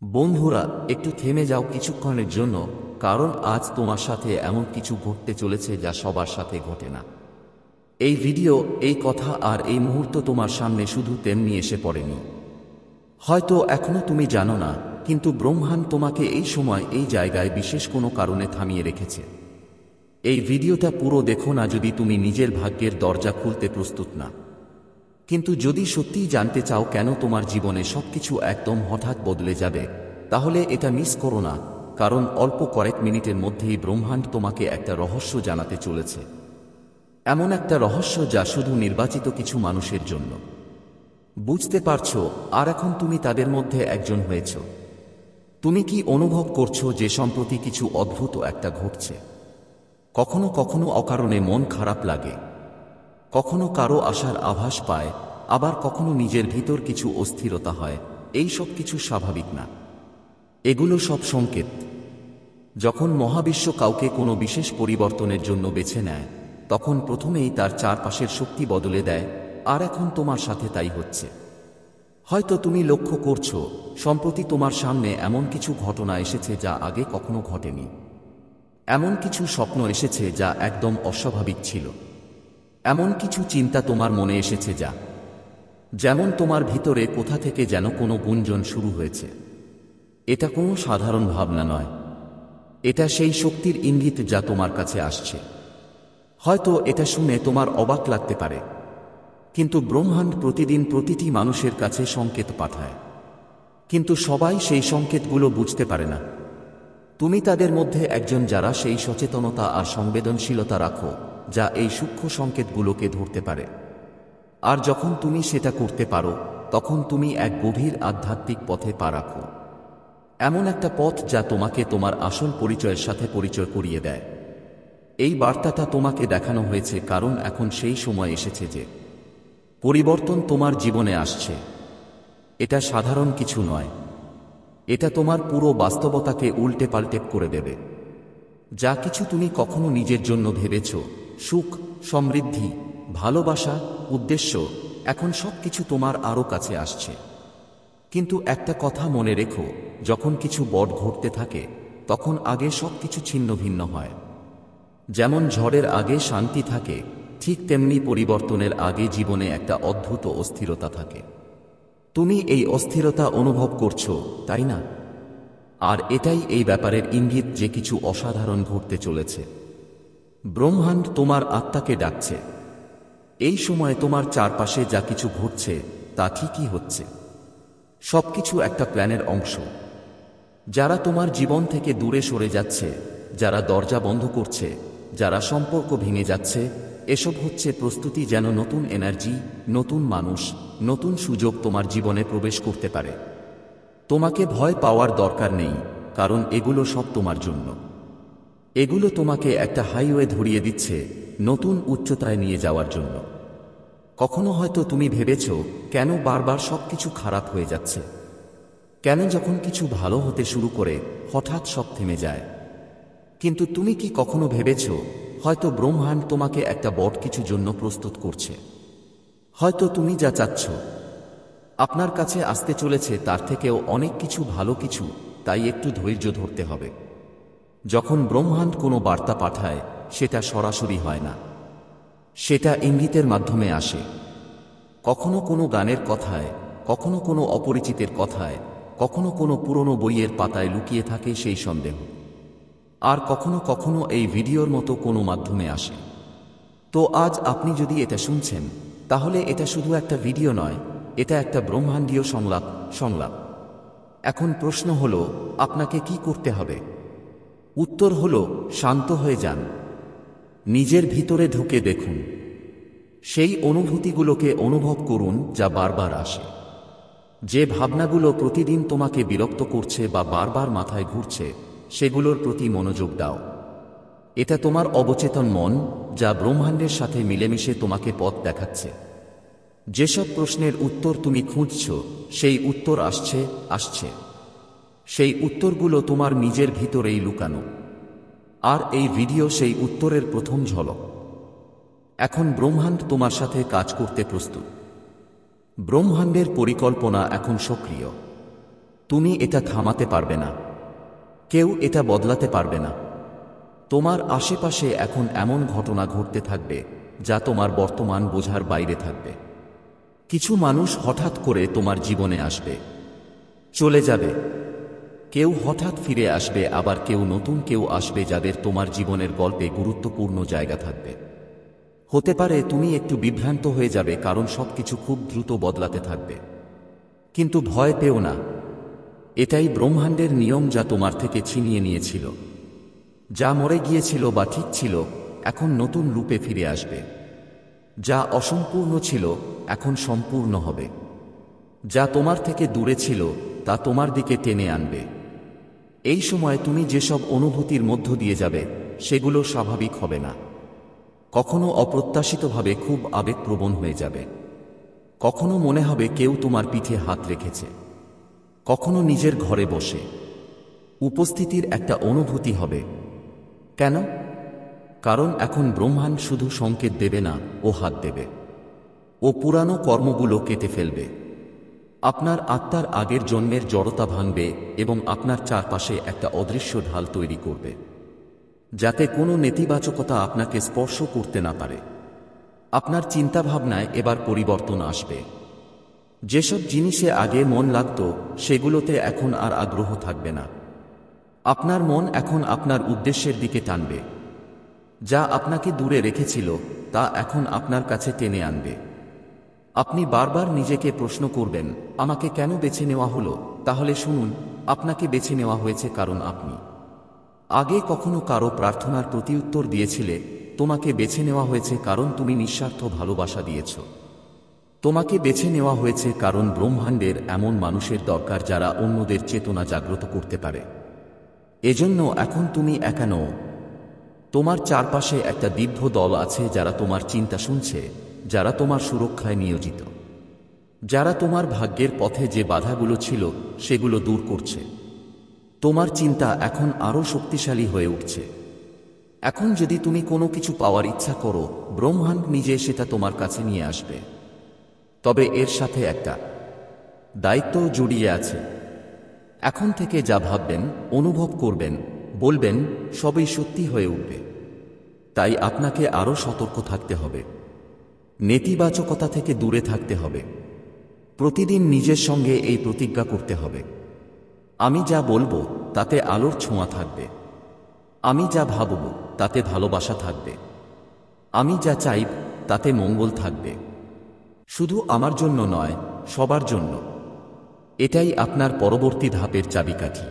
বন্ধুরা, একটু থেমে যাও কিছুক্ষণের জন্য, কারণ আজ তোমার সাথে এমন কিছু ঘটতে চলেছে যা সবার সাথে ঘটে না। এই ভিডিও, এই কথা আর এই মুহূর্ত তোমার সামনে শুধু তেমনি এসে পড়েনি। হয়তো এখনো তুমি জানো না, কিন্তু ব্রহ্মাণ্ড তোমাকে এই সময় এই জায়গায় বিশেষ কোনো কারণে থামিয়ে রেখেছে। এই ভিডিওটা পুরো দেখো না যদি তুমি নিজের ভাগ্যের দরজা খুলতে প্রস্তুত না। কিন্তু যদি সত্যিই জানতে চাও কেন তোমার জীবনে সবকিছু একদম হঠাৎ বদলে যাবে, তাহলে এটা মিস করো না, কারণ অল্প কয়েক মিনিটের মধ্যেই ব্রহ্মাণ্ড তোমাকে একটা রহস্য জানাতে চলেছে। এমন একটা রহস্য যা শুধু নির্বাচিত কিছু মানুষের জন্য। বুঝতে পারছো? আর এখন তুমি তাদের মধ্যে একজন হয়েছ। তুমি কি অনুভব করছো যে সম্প্রতি কিছু অদ্ভুত একটা ঘটছে? কখনো কখনো অকারণে মন খারাপ লাগে, কখনো কারো আশার আভাস পায়, আবার কখনো নিজের ভিতর কিছু অস্থিরতা হয়। এই সব কিছু স্বাভাবিক না, এগুলো সব সংকেত। যখন মহাবিশ্ব কাউকে কোনো বিশেষ পরিবর্তনের জন্য বেছে নেয়, তখন প্রথমেই তার চারপাশের শক্তি বদলে দেয়, আর এখন তোমার সাথে তাই হচ্ছে। হয়তো তুমি লক্ষ্য করছো, সম্প্রতি তোমার সামনে এমন কিছু ঘটনা এসেছে যা আগে কখনো ঘটেনি। এমন কিছু স্বপ্ন এসেছে যা একদম অস্বাভাবিক ছিল। এমন কিছু চিন্তা তোমার মনে এসেছে যেমন তোমার ভিতরে কোথা থেকে যেন কোনো গুঞ্জন শুরু হয়েছে। এটা কোনো সাধারণ ভাবনা নয়, এটা সেই শক্তির ইঙ্গিত যা তোমার কাছে আসছে। হয়তো এটা শুনে তোমার অবাক লাগতে পারে, কিন্তু ব্রহ্মাণ্ড প্রতিদিন প্রতিটি মানুষের কাছে সংকেত পাঠায়, কিন্তু সবাই সেই সংকেতগুলো বুঝতে পারে না। তুমি তাদের মধ্যে একজন যারা সেই সচেতনতা আর সংবেদনশীলতা রাখো, যা এই সূক্ষ্ম সংকেতগুলোকে ধরতে পারে। আর যখন তুমি সেটা করতে পারো, তখন তুমি এক গভীর আধ্যাত্মিক পথে পা রাখো। এমন একটা পথ যা তোমাকে তোমার আসল পরিচয়ের সাথে পরিচয় করিয়ে দেয়। এই বার্তাটা তোমাকে দেখানো হয়েছে কারণ এখন সেই সময় এসেছে যে পরিবর্তন তোমার জীবনে আসছে। এটা সাধারণ কিছু নয়, এটা তোমার পুরো বাস্তবতাকে উল্টে পাল্টে করে দেবে। যা কিছু তুমি কখনো নিজের জন্য ভেবেছ, সুখ, সমৃদ্ধি, ভালোবাসা, উদ্দেশ্য, এখন সব কিছু তোমার আরও কাছে আসছে। কিন্তু একটা কথা মনে রেখো, যখন কিছু বড় ঘটতে থাকে, তখন আগে সব কিছু ছিন্ন ভিন্ন হয়। যেমন ঝড়ের আগে শান্তি থাকে, ঠিক তেমনি পরিবর্তনের আগে জীবনে একটা অদ্ভুত অস্থিরতা থাকে। তুমি এই অস্থিরতা অনুভব করছো, তাই না? আর এটাই এই ব্যাপারের ইঙ্গিত যে কিছু অসাধারণ ঘটতে চলেছে। ব্রহ্মাণ্ড তোমার আত্মাকে ডাকছে। এই সময় তোমার চারপাশে যা কিছু ঘটছে তা ঠিকই হচ্ছে। সবকিছু একটা প্ল্যানের অংশ। যারা তোমার জীবন থেকে দূরে সরে যাচ্ছে, যারা দরজা বন্ধ করছে, যারা সম্পর্ক ভেঙে যাচ্ছে, এসব হচ্ছে প্রস্তুতি যেন নতুন এনার্জি, নতুন মানুষ, নতুন সুযোগ তোমার জীবনে প্রবেশ করতে পারে। তোমাকে ভয় পাওয়ার দরকার নেই, কারণ এগুলো সব তোমার জন্য। এগুলো তোমাকে একটা হাইওয়ে ধরিয়ে দিচ্ছে, নতুন উচ্চতায় নিয়ে যাওয়ার জন্য। কখনো হয়তো তুমি ভেবেছ, কেন বারবার সবকিছু খারাপ হয়ে যাচ্ছে? কেন যখন কিছু ভালো হতে শুরু করে হঠাৎ সব থেমে যায়? কিন্তু তুমি কি কখনো ভেবেছ, হয়তো ব্রহ্মাণ্ড তোমাকে একটা বড় কিছু জন্য প্রস্তুত করছে? হয়তো তুমি যা চাচ্ছ আপনার কাছে আসতে চলেছে তার থেকেও অনেক কিছু ভালো কিছু, তাই একটু ধৈর্য ধরতে হবে। যখন ব্রহ্মাণ্ড কোনো বার্তা পাঠায়, সেটা সরাসরি হয় না, সেটা ইঙ্গিতের মাধ্যমে আসে। কখনো কোনো গানের কথায়, কখনো কোনো অপরিচিতের কথায়, কখনো কোনো পুরনো বইয়ের পাতায় লুকিয়ে থাকে সেই সন্দেহ, আর কখনো কখনো এই ভিডিওর মতো কোনো মাধ্যমে আসে। তো আজ আপনি যদি এটা শুনছেন, তাহলে এটা শুধু একটা ভিডিও নয়, এটা একটা ব্রহ্মাণ্ডীয় সংলাপ। এখন প্রশ্ন হলো, আপনাকে কি করতে হবে? উত্তর হলো, শান্ত হয়ে যান, নিজের ভিতরে ঢুকে দেখুন, সেই অনুভূতিগুলোকে অনুভব করুন যা বারবার আসে। যে ভাবনাগুলো প্রতিদিন তোমাকে বিরক্ত করছে বা বারবার মাথায় ঘুরছে, সেগুলোর প্রতি মনোযোগ দাও। এটা তোমার অবচেতন মন, যা ব্রহ্মাণ্ডের সাথে মিলেমিশে তোমাকে পথ দেখাচ্ছে। যেসব প্রশ্নের উত্তর তুমি খুঁজছ, সেই উত্তর আসছে। সেই উত্তরগুলো তোমার নিজের ভিতরেই লুকানো। আর এই ভিডিও সেই উত্তরের প্রথম ঝলক। এখন ব্রহ্মাণ্ড তোমার সাথে কাজ করতে প্রস্তুত। ব্রহ্মাণ্ডের পরিকল্পনা এখন সক্রিয়। তুমি এটা থামাতে পারবে না, কেউ এটা বদলাতে পারবে না। তোমার আশেপাশে এখন এমন ঘটনা ঘটতে থাকবে যা তোমার বর্তমান বোঝার বাইরে থাকবে। কিছু মানুষ হঠাৎ করে তোমার জীবনে আসবে, চলে যাবে। কেউ হঠাৎ ফিরে আসবে, আবার কেউ নতুন কেউ আসবে যাদের তোমার জীবনের গল্পে গুরুত্বপূর্ণ জায়গা থাকবে। হতে পারে তুমি একটু বিভ্রান্ত হয়ে যাবে, কারণ সবকিছু খুব দ্রুত বদলাতে থাকবে। কিন্তু ভয় পেও না, এটাই ব্রহ্মাণ্ডের নিয়ম, যা তোমার থেকে ছিনিয়ে নিয়েছিল। যা মরে গিয়েছিল বা ঠিক ছিল, এখন নতুন রূপে ফিরে আসবে। যা অসম্পূর্ণ ছিল, এখন সম্পূর্ণ হবে। যা তোমার থেকে দূরে ছিল, তা তোমার দিকে টেনে আনবে। এই সময় তুমি যেসব অনুভূতির মধ্য দিয়ে যাবে, সেগুলো স্বাভাবিক হবে না। কখনো অপ্রত্যাশিতভাবে খুব আবেগপ্রবণ হয়ে যাবে, কখনো মনে হবে কেউ তোমার পিঠে হাত রেখেছে, কখনো নিজের ঘরে বসে উপস্থিতির একটা অনুভূতি হবে। কেন? কারণ এখন ব্রহ্মাণ্ড শুধু সংকেত দেবে না, ও হাত দেবে। ও পুরানো কর্মগুলো কেটে ফেলবে। আপনার আত্মার আগের জন্মের জড়তা ভাঙবে এবং আপনার চারপাশে একটা অদৃশ্য ঢাল তৈরি করবে, যাতে কোনো নেতিবাচকতা আপনাকে স্পর্শ করতে না পারে। আপনার চিন্তাভাবনায় এবার পরিবর্তন আসবে। যেসব জিনিসে আগে মন লাগত, সেগুলোতে এখন আর আগ্রহ থাকবে না। আপনার মন এখন আপনার উদ্দেশ্যের দিকে টানবে। যা আপনাকে দূরে রেখেছিল, তা এখন আপনার কাছে টেনে আনবে। আপনি বারবার নিজেকে প্রশ্ন করবেন, আমাকে কেন বেছে নেওয়া হলো? তাহলে শুনুন, আপনাকে বেছে নেওয়া হয়েছে কারণ আপনি আগে কখনো কারো প্রার্থনার প্রতিউত্তর দিয়েছিলে। তোমাকে বেছে নেওয়া হয়েছে কারণ তুমি নিঃস্বার্থ ভালোবাসা দিয়েছ। তোমাকে বেছে নেওয়া হয়েছে কারণ ব্রহ্মাণ্ডের এমন মানুষের দরকার যারা অন্যদের চেতনা জাগ্রত করতে পারে। এজন্য এখন তুমি একা নও। তোমার চারপাশে একটা দীর্ঘ দল আছে যারা তোমার চিন্তা শুনছে, যারা তোমার সুরক্ষায় নিয়োজিত, যারা তোমার ভাগ্যের পথে যে বাধাগুলো ছিল সেগুলো দূর করছে। তোমার চিন্তা এখন আরও শক্তিশালী হয়ে উঠছে। এখন যদি তুমি কোনো কিছু পাওয়ার ইচ্ছা করো, ব্রহ্মাণ্ড নিজে সেটা তোমার কাছে নিয়ে আসবে। তবে এর সাথে একটা দায়িত্বও জড়িয়ে আছে। এখন থেকে যা ভাববেন, অনুভব করবেন, বলবেন, সবই সত্যি হয়ে উঠবে। তাই আপনাকে আরও সতর্ক থাকতে হবে। নেতিবাচকতা থেকে দূরে থাকতে হবে। প্রতিদিন নিজের সঙ্গে এই প্রতিজ্ঞা করতে হবে, আমি যা বলবো তাতে আলোর ছোঁয়া থাকবে। আমি যা ভাবব তাতে ভালোবাসা থাকবে। আমি যা চাইব তাতে মঙ্গল থাকবে। শুধু আমার জন্য নয়, সবার জন্য। এটাই আপনার পরবর্তী ধাপের চাবিকাঠি।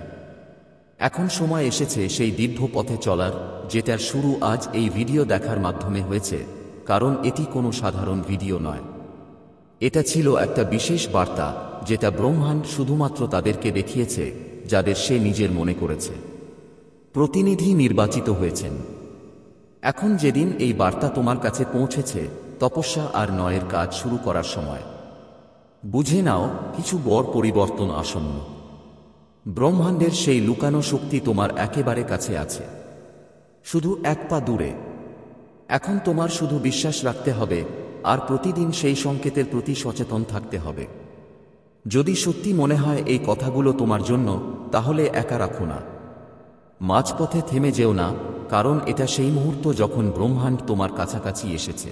এখন সময় এসেছে সেই দীর্ঘ পথে চলার, যেটার শুরু আজ এই ভিডিও দেখার মাধ্যমে হয়েছে। কারণ এটি কোনো সাধারণ ভিডিও নয়। এটা ছিল একটা বিশেষ বার্তা, যেটা ব্রহ্মাণ্ড শুধুমাত্র তাদেরকে দেখিয়েছে যাদের সে নিজের মনে করেছে প্রতিনিধি নির্বাচিত হয়েছেন। এখন যেদিন এই বার্তা তোমার কাছে পৌঁছেছে, তপস্যা আর নয়ের কাজ শুরু করার সময়। বুঝে নাও, কিছু বড় পরিবর্তন আসন্ন। ব্রহ্মাণ্ডের সেই লুকানো শক্তি তোমার একেবারে কাছে আছে, শুধু এক পা দূরে। এখন তোমার শুধু বিশ্বাস রাখতে হবে, আর প্রতিদিন সেই সংকেতের প্রতি সচেতন থাকতে হবে। যদি সত্যি মনে হয় এই কথাগুলো তোমার জন্য, তাহলে একা রাখো না। মাঝপথে থেমে যেও না, কারণ এটা সেই মুহূর্ত যখন ব্রহ্মাণ্ড তোমার কাছাকাছি এসেছে।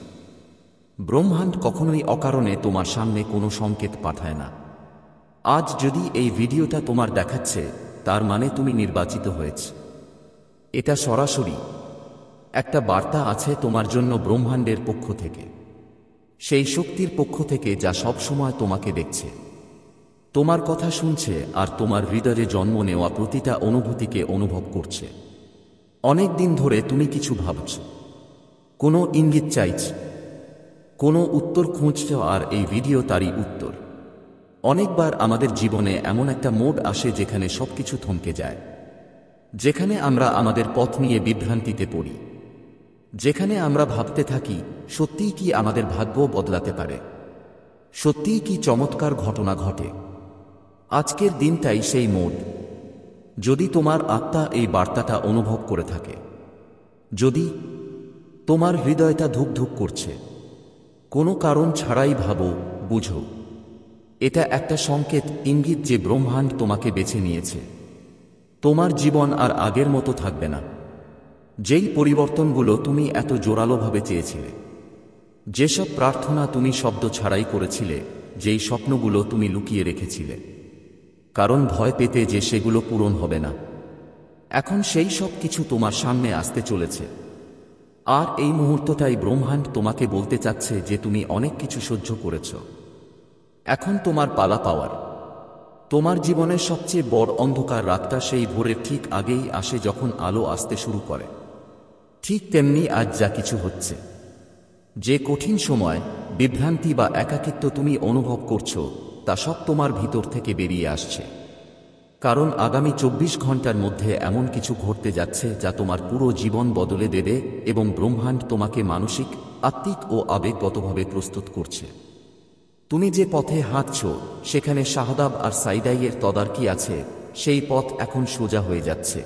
ব্রহ্মাণ্ড কখনোই অকারণে তোমার সামনে কোনো সংকেত পাঠায় না। আজ যদি এই ভিডিওটা তোমার দেখাচ্ছে, তার মানে তুমি নির্বাচিত হয়েছ। এটা সরাসরি একটা বার্তা আছে তোমার জন্য ব্রহ্মাণ্ডের পক্ষ থেকে, সেই শক্তির পক্ষ থেকে যা সব সময় তোমাকে দেখছে, তোমার কথা শুনছে আর তোমার হৃদয়ে জন্ম নেওয়া প্রতিটা অনুভূতিকে অনুভব করছে। অনেক দিন ধরে তুমি কিছু ভাবছ, কোনো ইঙ্গিত চাইছ, কোনো উত্তর খুঁজছ, আর এই ভিডিও তারই উত্তর। অনেকবার আমাদের জীবনে এমন একটা মোড আসে যেখানে সবকিছু থমকে যায়, যেখানে আমরা আমাদের পথ নিয়ে বিভ্রান্তিতে পড়ি, যেখানে আমরা ভাবতে থাকি, সত্যিই কি আমাদের ভাগ্য বদলাতে পারে? সত্যিই কি চমৎকার ঘটনা ঘটে? আজকের দিনটাই সেই মোড। যদি তোমার আত্মা এই বার্তাটা অনুভব করে থাকে, যদি তোমার হৃদয়টা ধুকধুক করছে, কোনো কারণ ছাড়াই ভাবো, বুঝো, এটা একটা সংকেত, ইঙ্গিত যে ব্রহ্মাণ্ড তোমাকে বেছে নিয়েছে। তোমার জীবন আর আগের মতো থাকবে না। যেই পরিবর্তনগুলো তুমি এত জোরালোভাবে চেয়েছিলে, যেসব প্রার্থনা তুমি শব্দ ছাড়াই করেছিলে, যেই স্বপ্নগুলো তুমি লুকিয়ে রেখেছিলে কারণ ভয় পেতে যে সেগুলো পূরণ হবে না, এখন সেই সব কিছু তোমার সামনে আসতে চলেছে। আর এই মুহূর্তটাই ব্রহ্মাণ্ড তোমাকে বলতে চাচ্ছে যে তুমি অনেক কিছু সহ্য করেছ, এখন তোমার পালা পাওয়ার। তোমার জীবনের সবচেয়ে বড় অন্ধকার রাতটা সেই ভোরের ঠিক আগেই আসে যখন আলো আসতে শুরু করে। ঠিক তেমনি আজ যা কিছু হচ্ছে, যে কঠিন সময়, বিভ্রান্তি বা একাকিত্ব তুমি অনুভব করছো, তা সব তোমার ভিতর থেকে বেরিয়ে আসছে। কারণ আগামী 24 ঘন্টার মধ্যে এমন কিছু ঘটতে যাচ্ছে যা তোমার পুরো জীবন বদলে দেবে, এবং ব্রহ্মাণ্ড তোমাকে মানসিক, আত্মিক ও আবেগগতভাবে প্রস্তুত করছে। তুমি যে পথে হাঁটছ সেখানে শাহাদাব আর সাইদাইয়ের তদারকি আছে, সেই পথ এখন সোজা হয়ে যাচ্ছে।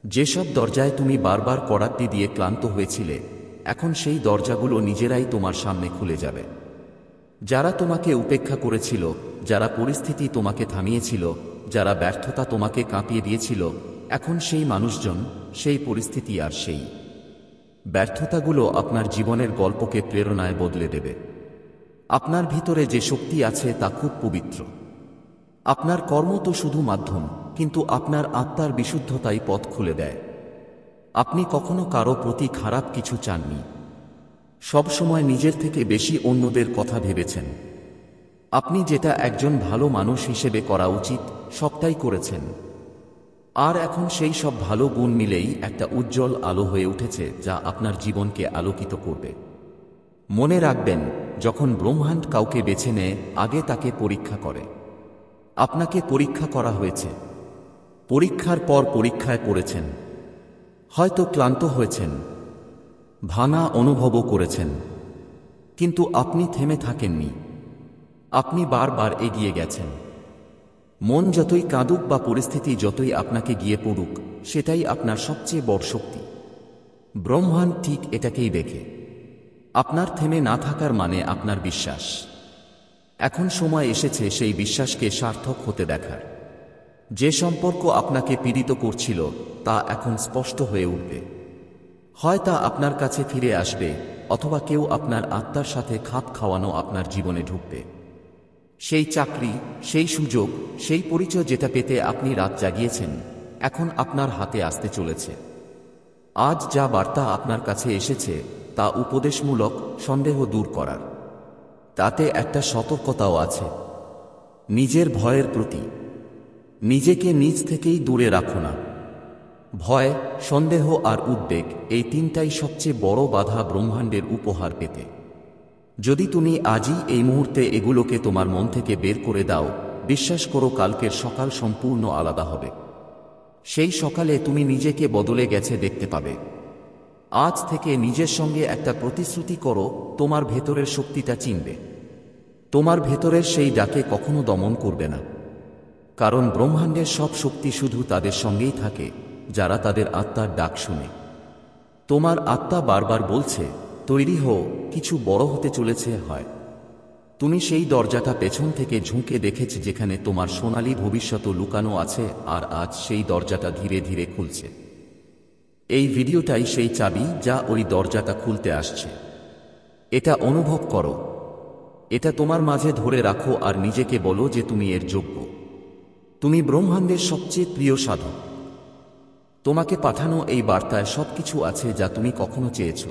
যেসব দরজায় তুমি বারবার কড়াকটি দিয়ে ক্লান্ত হয়েছিলে, এখন সেই দরজাগুলো নিজেরাই তোমার সামনে খুলে যাবে। যারা তোমাকে উপেক্ষা করেছিল, যারা পরিস্থিতি তোমাকে থামিয়েছিল, যারা ব্যর্থতা তোমাকে কাঁপিয়ে দিয়েছিল, এখন সেই মানুষজন, সেই পরিস্থিতি আর সেই ব্যর্থতাগুলো আপনার জীবনের গল্পকে প্রেরণায় বদলে দেবে। আপনার ভিতরে যে শক্তি আছে তা খুব পবিত্র। আপনার কর্ম তো শুধু মাধ্যম, কিন্তু আপনার আত্মার বিশুদ্ধতাই পথ খুলে দেয়। আপনি কখনো কারো প্রতি খারাপ কিছু চাননি, সবসময় নিজের থেকে বেশি অন্যদের কথা ভেবেছেন। আপনি যেটা একজন ভালো মানুষ হিসেবে করা উচিত, সবটাই করেছেন। আর এখন সেই সব ভালো গুণ মিলেই একটা উজ্জ্বল আলো হয়ে উঠেছে যা আপনার জীবনকে আলোকিত করবে। মনে রাখবেন, যখন ব্রহ্মাণ্ড কাউকে বেছে নেয়, আগে তাকে পরীক্ষা করে। আপনাকে পরীক্ষা করা হয়েছে। পরীক্ষার পর পরীক্ষায় পড়েছেন। হয়তো ক্লান্ত হয়েছেন, ভাঙা অনুভবও করেছেন, কিন্তু আপনি থেমে থাকেননি। আপনি বারবার এগিয়ে গেছেন। মন যতই কাঁদুক বা পরিস্থিতি যতই আপনাকে গিয়ে পড়ুক, সেটাই আপনার সবচেয়ে বড় শক্তি। ব্রহ্মাণ্ড ঠিক এটাকেই দেখে। আপনার থেমে না থাকার মানে আপনার বিশ্বাস। এখন সময় এসেছে সেই বিশ্বাসকে সার্থক হতে দেখার। যে সম্পর্ক আপনাকে পীড়িত করছিল, তা এখন স্পষ্ট হয়ে উঠবে। হয় তা আপনার কাছে ফিরে আসবে, অথবা কেউ আপনার আত্মার সাথে খাপ খাওয়ানো আপনার জীবনে ঢুকবে। সেই চাকরি, সেই সুযোগ, সেই পরিচয় যেটা পেতে আপনি রাত জাগিয়েছেন, এখন আপনার হাতে আসতে চলেছে। আজ যা বার্তা আপনার কাছে এসেছে তা উপদেশমূলক, সন্দেহ দূর করার। তাতে একটা সতর্কতাও আছে। নিজের ভয়ের প্রতি। নিজেকে নিজ থেকেই দূরে রাখো না। ভয়, সন্দেহ আর উদ্বেগ, এই তিনটাই সবচেয়ে বড় বাধা ব্রহ্মাণ্ডের উপহার পেতে। যদি তুমি আজই এই মুহূর্তে এগুলোকে তোমার মন থেকে বের করে দাও, বিশ্বাস করো কালকের সকাল সম্পূর্ণ আলাদা হবে। সেই সকালে তুমি নিজেকে বদলে গেছে দেখতে পাবে। আজ থেকে নিজের সঙ্গে একটা প্রতিশ্রুতি করো, তোমার ভেতরের শক্তিটা চিনবে। তোমার ভেতরের সেই ডাকে কখনো দমন করবে না। কারণ ব্রহ্মাণ্ডের সব শক্তি শুধু তাদের সঙ্গেই থাকে যারা তাদের আত্মার ডাক শুনে। তোমার আত্মা বারবার বলছে, তৈরি হও, কিছু বড় হতে চলেছে। হয় তুমি সেই দরজাটা পেছন থেকে ঝুঁকে দেখেছ যেখানে তোমার সোনালী ভবিষ্যৎ লুকানো আছে, আর আজ সেই দরজাটা ধীরে ধীরে খুলছে। এই ভিডিওটাই সেই চাবি যা ওই দরজাটা খুলতে আসছে। এটা অনুভব করো, এটা তোমার মাঝে ধরে রাখো আর নিজেকে বলো যে তুমি এর যোগ্য। তুমি ব্রহ্মাণ্ডের সবচেয়ে প্রিয় সাধক। তোমাকে পাঠানো এই বার্তায় সবকিছু আছে যা তুমি কখনো চেয়েছ।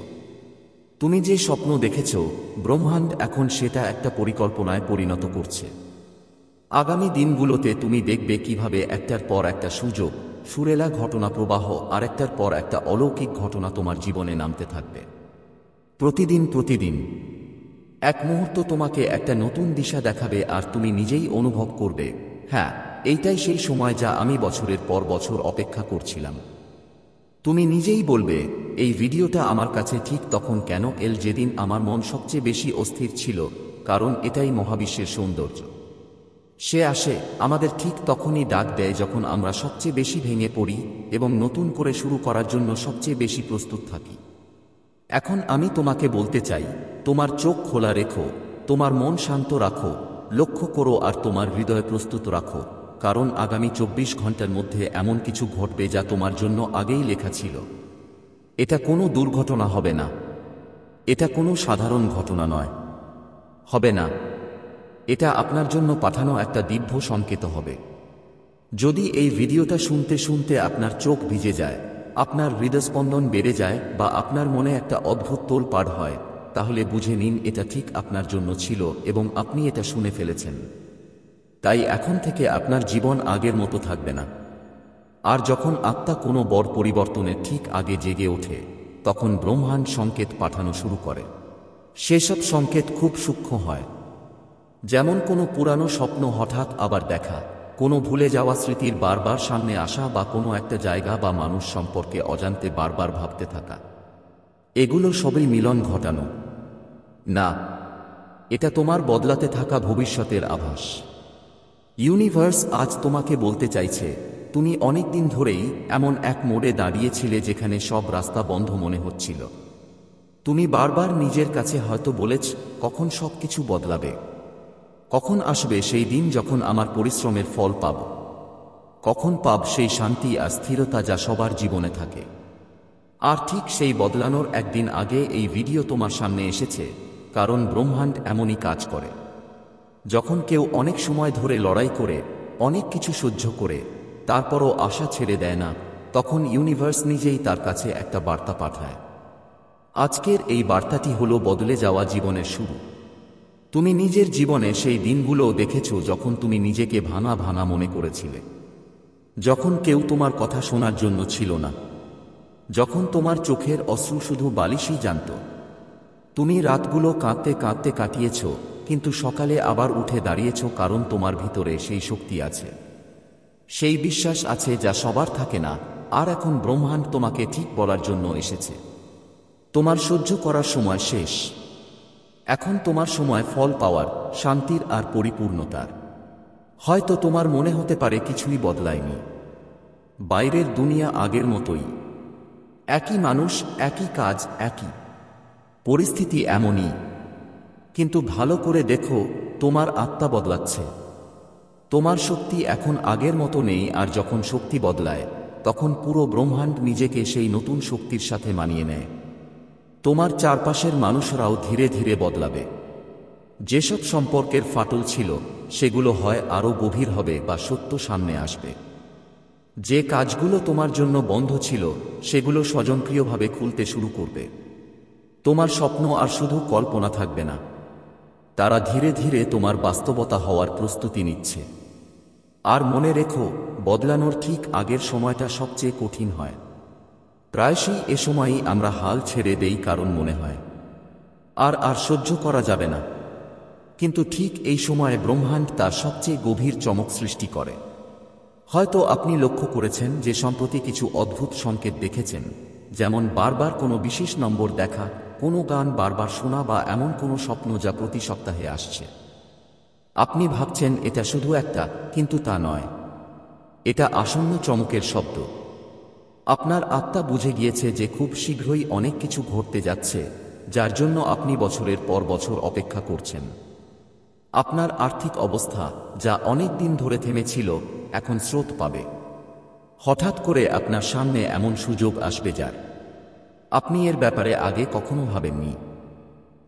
তুমি যে স্বপ্ন দেখেছ, ব্রহ্মাণ্ড এখন সেটা একটা পরিকল্পনায় পরিণত করছে। আগামী দিনগুলোতে তুমি দেখবে কিভাবে একটার পর একটা সুযোগ, সুরেলা ঘটনা প্রবাহ আর একটার পর একটা অলৌকিক ঘটনা তোমার জীবনে নামতে থাকবে। প্রতিদিন প্রতিদিন এক মুহূর্ত তোমাকে একটা নতুন দিশা দেখাবে, আর তুমি নিজেই অনুভব করবে, হ্যাঁ, এইটাই সেই সময় যা আমি বছরের পর বছর অপেক্ষা করছিলাম। তুমি নিজেই বলবে, এই ভিডিওটা আমার কাছে ঠিক তখন কেন এল যেদিন আমার মন সবচেয়ে বেশি অস্থির ছিল। কারণ এটাই মহাবিশ্বের সৌন্দর্য। সে আসে, আমাদের ঠিক তখনই ডাক দেয় যখন আমরা সবচেয়ে বেশি ভেঙে পড়ি এবং নতুন করে শুরু করার জন্য সবচেয়ে বেশি প্রস্তুত থাকি। এখন আমি তোমাকে বলতে চাই, তোমার চোখ খোলা রেখো, তোমার মন শান্ত রাখো, লক্ষ্য করো আর তোমার হৃদয় প্রস্তুত রাখো, কারণ আগামী 24 ঘন্টার মধ্যে এমন কিছু ঘটবে যা তোমার জন্য আগেই লেখা ছিল। এটা কোনো দুর্ঘটনা হবে না। এটা কোনো সাধারণ ঘটনা নয়। হবে না। এটা আপনার জন্য পাঠানো একটা দিব্য সংকেত হবে। যদি এই ভিডিওটা শুনতে শুনতে আপনার চোখ ভিজে যায়, আপনার হৃদস্পন্দন বেড়ে যায় বা আপনার মনে একটা অদ্ভুত তোলপাড় হয়, তাহলে বুঝে নিন এটা ঠিক আপনার জন্য ছিল এবং আপনি এটা শুনে ফেলেছেন। তাই এখন থেকে আপনার জীবন আগের মতো থাকবে না। আর যখন আত্মা কোনো বড় পরিবর্তনের ঠিক আগে জেগে ওঠে, তখন ব্রহ্মাণ্ড সংকেত পাঠানো শুরু করে। সেসব সংকেত খুব সূক্ষ্ম হয়, যেমন কোনো পুরানো স্বপ্ন হঠাৎ আবার দেখা, কোনো ভুলে যাওয়া স্মৃতির বারবার সামনে আসা বা কোনো একটা জায়গা বা মানুষ সম্পর্কে অজান্তে বারবার ভাবতে থাকা। এগুলো সবই মিলন ঘটানো না, এটা তোমার বদলাতে থাকা ভবিষ্যতের আভাস। ইউনিভার্স আজ তোমাকে বলতে চাইছে, তুমি অনেক দিন ধরেই এমন এক মোড়ে দাঁড়িয়েছিলে যেখানে সব রাস্তা বন্ধ মনে হচ্ছিল। তুমি বারবার নিজের কাছে হয়তো বলেছ, কখন সব কিছু বদলাবে, কখন আসবে সেই দিন যখন আমার পরিশ্রমের ফল পাব, কখন পাব সেই শান্তি আর স্থিরতা যা সবার জীবনে থাকে। আর ঠিক সেই বদলানোর একদিন আগে এই ভিডিও তোমার সামনে এসেছে, কারণ ব্রহ্মাণ্ড এমনই কাজ করে। যখন কেউ অনেক সময় ধরে লড়াই করে, অনেক কিছু সহ্য করে, তারপরও আশা ছেড়ে দেয় না, তখন ইউনিভার্স নিজেই তার কাছে একটা বার্তা পাঠায়। আজকের এই বার্তাটি হলো বদলে যাওয়া জীবনের শুরু। তুমি নিজের জীবনে সেই দিনগুলোও দেখেছো যখন তুমি নিজেকে ভাঙা ভাঙা মনে করেছিলে, যখন কেউ তোমার কথা শোনার জন্য ছিল না, যখন তোমার চোখের অশ্রু শুধু বালিশই জানত। তুমি রাতগুলো কাঁদতে কাঁদতে কাটিয়েছ, কিন্তু সকালে আবার উঠে দাঁড়িয়েছ, কারণ তোমার ভিতরে সেই শক্তি আছে, সেই বিশ্বাস আছে যা সবার থাকে না। আর এখন ব্রহ্মাণ্ড তোমাকে ঠিক বলার জন্য এসেছে, তোমার সহ্য করার সময় শেষ। এখন তোমার সময় ফল পাওয়ার, শান্তির আর পরিপূর্ণতার। হয়তো তোমার মনে হতে পারে কিছুই বদলায়নি, বাইরের দুনিয়া আগের মতোই, একই মানুষ, একই কাজ, একই পরিস্থিতি এমনই। কিন্তু ভালো করে দেখো, তোমার আত্মা বদলাচ্ছে। তোমার শক্তি এখন আগের মতো নেই, আর যখন শক্তি বদলায়, তখন পুরো ব্রহ্মাণ্ড নিজেকে সেই নতুন শক্তির সাথে মানিয়ে নেয়। তোমার চারপাশের মানুষরাও ধীরে ধীরে বদলাবে। যেসব সম্পর্কের ফাটল ছিল, সেগুলো হয় আরও গভীর হবে বা সত্য সামনে আসবে। যে কাজগুলো তোমার জন্য বন্ধ ছিল, সেগুলো স্বয়ংক্রিয়ভাবে খুলতে শুরু করবে। তোমার স্বপ্ন আর শুধু কল্পনা থাকবে না, তারা ধীরে ধীরে তোমার বাস্তবতা হওয়ার প্রস্তুতি নিচ্ছে। আর মনে রেখো, বদলানোর ঠিক আগের সময়টা সবচেয়ে কঠিন হয়। প্রায়শই এ সময়ই আমরা হাল ছেড়ে দেই, কারণ মনে হয় আর সহ্য করা যাবে না। কিন্তু ঠিক এই সময়ে ব্রহ্মাণ্ড তার সবচেয়ে গভীর চমক সৃষ্টি করে। হয়তো আপনি লক্ষ্য করেছেন যে সম্প্রতি কিছু অদ্ভুত সংকেত দেখেছেন, যেমন বারবার কোনো বিশেষ নম্বর দেখা, কোনো গান বারবার শোনা বা এমন কোনো স্বপ্ন যা প্রতি সপ্তাহে আসছে। আপনি ভাবছেন এটা শুধু একটা, কিন্তু তা নয়, এটা আসন্ন চমকের শব্দ। আপনার আত্মা বুঝে গিয়েছে যে খুব শীঘ্রই অনেক কিছু ঘটতে যাচ্ছে, যার জন্য আপনি বছরের পর বছর অপেক্ষা করছেন। আপনার আর্থিক অবস্থা, যা অনেক দিন ধরে থেমেছিল, এখন স্রোত পাবে। হঠাৎ করে আপনার সামনে এমন সুযোগ আসবে যার আপনি এর ব্যাপারে আগে কখনো ভাবেননি।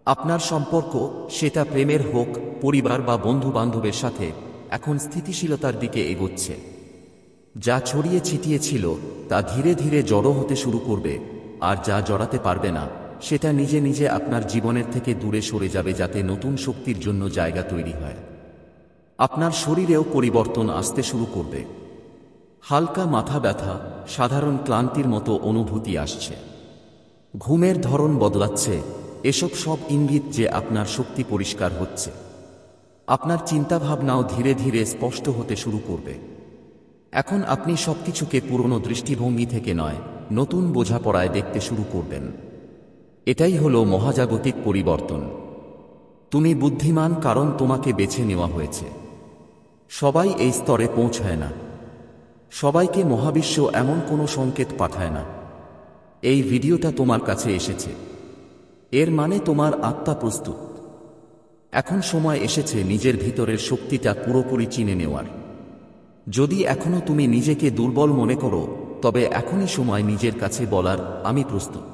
আপনার সম্পর্ক, সেটা প্রেমের হোক, পরিবার বা বন্ধু বান্ধবের সাথে, এখন স্থিতিশীলতার দিকে এগোচ্ছে। যা ছড়িয়ে ছিটিয়ে ছিল, তা ধীরে ধীরে জড়ো হতে শুরু করবে, আর যা জড়াতে পারবে না, সেটা নিজে নিজে আপনার জীবনের থেকে দূরে সরে যাবে, যাতে নতুন শক্তির জন্য জায়গা তৈরি হয়। আপনার শরীরেও পরিবর্তন আসতে শুরু করবে। হালকা মাথা ব্যথা, সাধারণ ক্লান্তির মতো অনুভূতি আসছে। ঘুমের ধরন বদলাচ্ছে। এসব সব ইঙ্গিত যে আপনার শক্তি পরিষ্কার হচ্ছে। আপনার চিন্তাভাবনাও ধীরে ধীরে স্পষ্ট হতে শুরু করবে। এখন আপনি সবকিছুকে পুরনো দৃষ্টিভঙ্গি থেকে নয়, নতুন বোঝাপড়ায় দেখতে শুরু করবেন। এটাই হলো মহাজাগতিক পরিবর্তন। তুমি বুদ্ধিমান, কারণ তোমাকে বেছে নেওয়া হয়েছে। সবাই এই স্তরে পৌঁছায় না। সবাইকে মহাবিশ্ব এমন কোনো সংকেত পাঠায় না। এই ভিডিওটা তোমার কাছে এসেছে, এর মানে তোমার আত্মা প্রস্তুত। এখন সময় এসেছে নিজের ভিতরের শক্তিটা পুরোপুরি চিনে নেওয়ার। যদি এখনো তুমি নিজেকে দুর্বল মনে করো, তবে এখনই সময় নিজের কাছে বলার, আমি প্রস্তুত।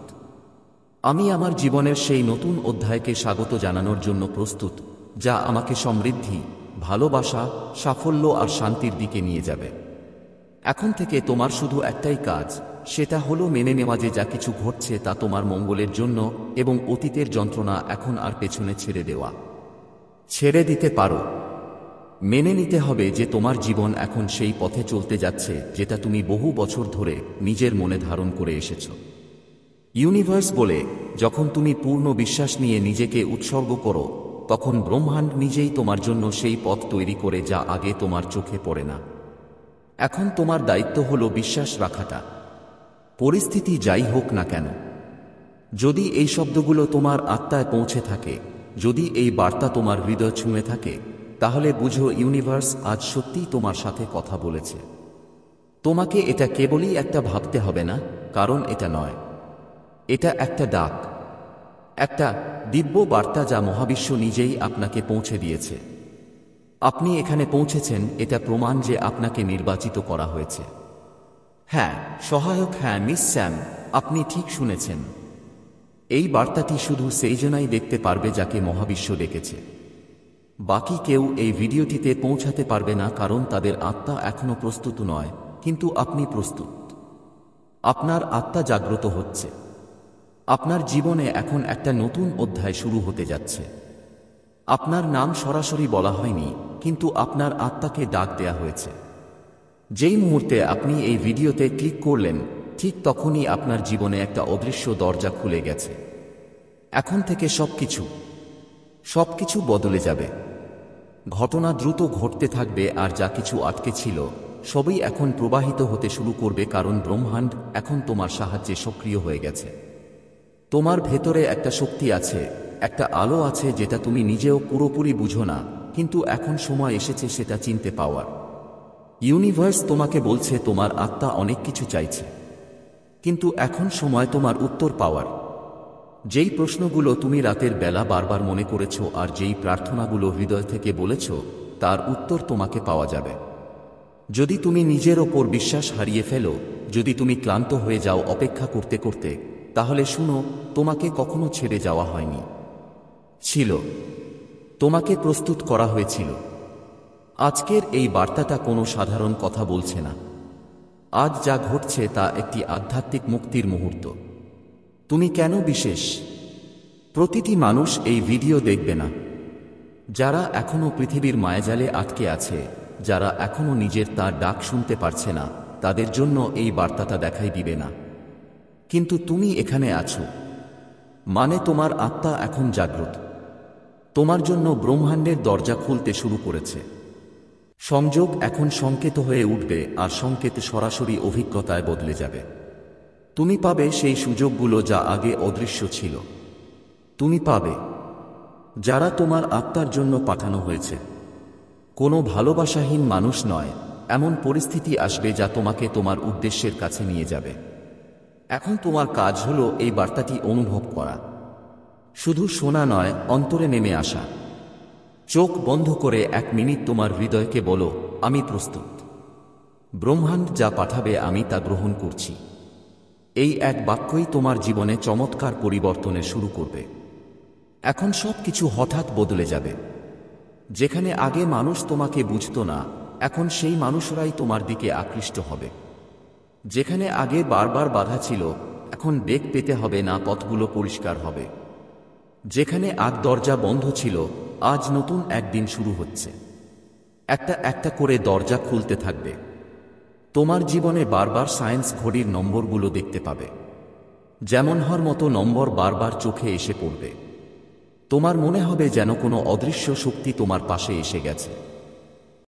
আমি আমার জীবনের সেই নতুন অধ্যায়কে স্বাগত জানানোর জন্য প্রস্তুত, যা আমাকে সমৃদ্ধি, ভালোবাসা, সাফল্য আর শান্তির দিকে নিয়ে যাবে। এখন থেকে তোমার শুধু একটাই কাজ, সেটা হলো মেনে নেওয়া যে যা কিছু ঘটছে তা তোমার মঙ্গলের জন্য, এবং অতীতের যন্ত্রণা এখন আর পেছনে ছেড়ে দেওয়া। ছেড়ে দিতে পারো। মেনে নিতে হবে যে তোমার জীবন এখন সেই পথে চলতে যাচ্ছে যেটা তুমি বহু বছর ধরে নিজের মনে ধারণ করে এসেছ। ইউনিভার্স বলে, যখন তুমি পূর্ণ বিশ্বাস নিয়ে নিজেকে উৎসর্গ করো, তখন ব্রহ্মাণ্ড নিজেই তোমার জন্য সেই পথ তৈরি করে যা আগে তোমার চোখে পড়ে না। এখন তোমার দায়িত্ব হলো বিশ্বাস রাখাটা, পরিস্থিতি যাই হোক না কেন। যদি এই শব্দগুলো তোমার আত্মায় পৌঁছে থাকে, যদি এই বার্তা তোমার হৃদয় ছুঁয়ে থাকে, তাহলে বুঝো ইউনিভার্স আজ সত্যিই তোমার সাথে কথা বলেছে। তোমাকে এটা কেবলই একটা ভাবতে হবে না, কারণ এটা নয়, এটা একটা ডাক, একটা দিব্য বার্তা যা মহাবিশ্ব নিজেই আপনাকে পৌঁছে দিয়েছে। আপনি এখানে পৌঁছেছেন, এটা প্রমাণ যে আপনাকে নির্বাচিত করা হয়েছে। হ্যাঁ সহায়ক, হ্যাঁ মিস স্যাম, আপনি ঠিক শুনেছেন। এই বার্তাটি শুধু সেইজনাই দেখতে পারবে যাকে মহাবিশ্ব ডেকেছে। বাকি কেউ এই ভিডিওটিতে পৌঁছাতে পারবে না, কারণ তাদের আত্মা এখনো প্রস্তুত নয়, কিন্তু আপনি প্রস্তুত। আপনার আত্মা জাগ্রত হচ্ছে। আপনার জীবনে এখন একটা নতুন অধ্যায় শুরু হতে যাচ্ছে। আপনার নাম সরাসরি বলা হয়নি, কিন্তু আপনার আত্মাকে ডাক দেয়া হয়েছে। যেই মুহূর্তে আপনি এই ভিডিওতে ক্লিক করলেন, ঠিক তখনই আপনার জীবনে একটা অদৃশ্য দরজা খুলে গেছে। এখন থেকে সবকিছু বদলে যাবে। ঘটনা দ্রুত ঘটতে থাকবে, আর যা কিছু আটকে ছিল সবই এখন প্রবাহিত হতে শুরু করবে, কারণ ব্রহ্মাণ্ড এখন তোমার সাহায্যে সক্রিয় হয়ে গেছে। তোমার ভেতরে একটা শক্তি আছে, একটা আলো আছে যেটা তুমি নিজেও পুরোপুরি বুঝো না, কিন্তু এখন সময় এসেছে সেটা চিনতে পাওয়ার। ইউনিভার্স তোমাকে বলছে তোমার আত্মা অনেক কিছু চাইছে, কিন্তু এখন সময় তোমার উত্তর পাওয়ার। যেই প্রশ্নগুলো তুমি রাতের বেলা বারবার মনে করেছ, আর যেই প্রার্থনাগুলো হৃদয় থেকে বলেছ, তার উত্তর তোমাকে পাওয়া যাবে। যদি তুমি নিজের ওপর বিশ্বাস হারিয়ে ফেলো, যদি তুমি ক্লান্ত হয়ে যাও অপেক্ষা করতে করতে, তাহলে শুনো, তোমাকে কখনো ছেড়ে যাওয়া হয়নি। তোমাকে প্রস্তুত করা হয়েছিল। আজকের এই বার্তাটা কোনো সাধারণ কথা বলছে না। আজ যা ঘটছে তা একটি আধ্যাত্মিক মুক্তির মুহূর্ত। তুমি কেন বিশেষ? প্রতিটি মানুষ এই ভিডিও দেখবে না। যারা এখনো পৃথিবীর মায়াজালে আটকে আছে, যারা এখনো নিজের তার ডাক শুনতে পারছে না, তাদের জন্য এই বার্তাটা দেখাই দিবে না। কিন্তু তুমি এখানে আছো, মানে তোমার আত্মা এখন জাগ্রত। তোমার জন্য ব্রহ্মাণ্ডের দরজা খুলতে শুরু করেছে। সংযোগ এখন সংকেত হয়ে উঠবে, আর সংকেত সরাসরি অভিজ্ঞতায় বদলে যাবে। তুমি পাবে সেই সুযোগগুলো যা আগে অদৃশ্য ছিল। তুমি পাবে যারা তোমার আত্মার জন্য পাঠানো হয়েছে। কোনো ভালোবাসাহীন মানুষ নয়, এমন পরিস্থিতি আসবে যা তোমাকে তোমার উদ্দেশ্যের কাছে নিয়ে যাবে। এখন তোমার কাজ হলো এই বার্তাটি অনুভব করা। শুধু শোনা নয়, অন্তরে নেমে আসা। চোখ বন্ধ করে 1 মিনিট তোমার হৃদয়কে বলো, আমি প্রস্তুত। ব্রহ্মাণ্ড যা পাঠাবে আমি তা গ্রহণ করছি। এই এক বাক্যই তোমার জীবনে চমৎকার পরিবর্তনের শুরু করবে। এখন সবকিছু হঠাৎ বদলে যাবে। যেখানে আগে মানুষ তোমাকে বুঝতো না, এখন সেই মানুষরাই তোমার দিকে আকৃষ্ট হবে। যেখানে আগে বারবার বাধা ছিল, এখন বেগ পেতে হবে না, পথগুলো পরিষ্কার হবে। যেখানে আগ দরজা বন্ধ ছিল, আজ নতুন একদিন শুরু হচ্ছে। একটা একটা করে দরজা খুলতে থাকবে। তোমার জীবনে বারবার সায়েন্স ঘড়ির নম্বরগুলো দেখতে পাবে। যেমন হওয়ার মতো নম্বর বারবার চোখে এসে পড়বে। তোমার মনে হবে যেন কোনো অদৃশ্য শক্তি তোমার পাশে এসে গেছে।